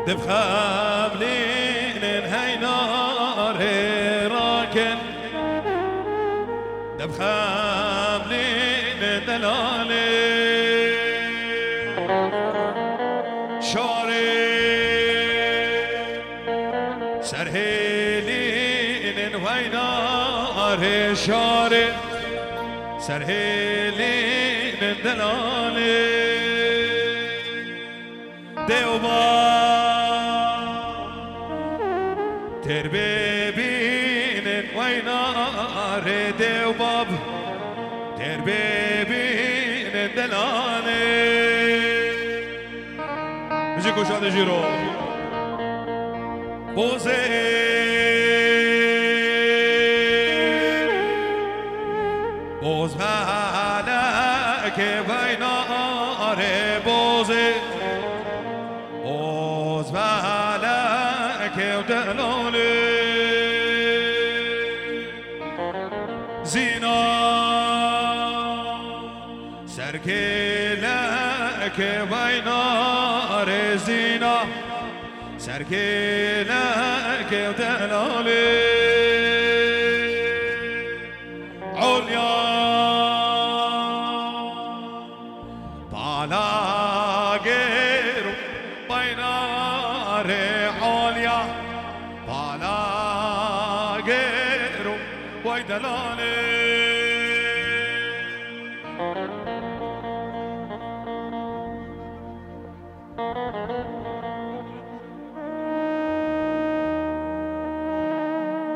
دبخاب لين هاي نار راكن دبخاب لين دلالي شاري سرهيلين هاي نار شاري سرهيلين دلالي دیوبا تر ببینن وینار دیوباب تر ببینن دلانه میشه گوشاده جیرو بوزه بوز مالک وینار بوزه بوز مالك ودلولي زينة سركي لك بينار زينة سركي لك ودلولي عليا طالع عالية بالا غيرو ويدلالي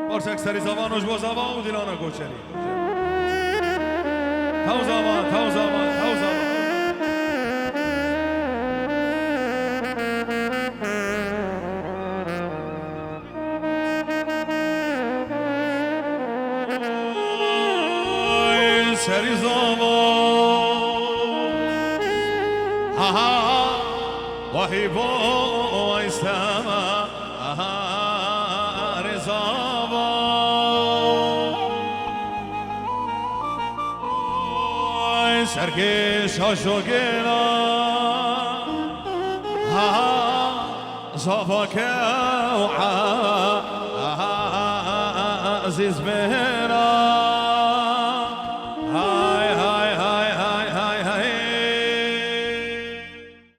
بارسك سري زمان وجبو زمان ودلانا كوشري تاو زمان تاو زمان تاو زمان سری زمان ها وحی بای سما رزاوان سرکش هاشوگینا ها زفاکه و عزیز به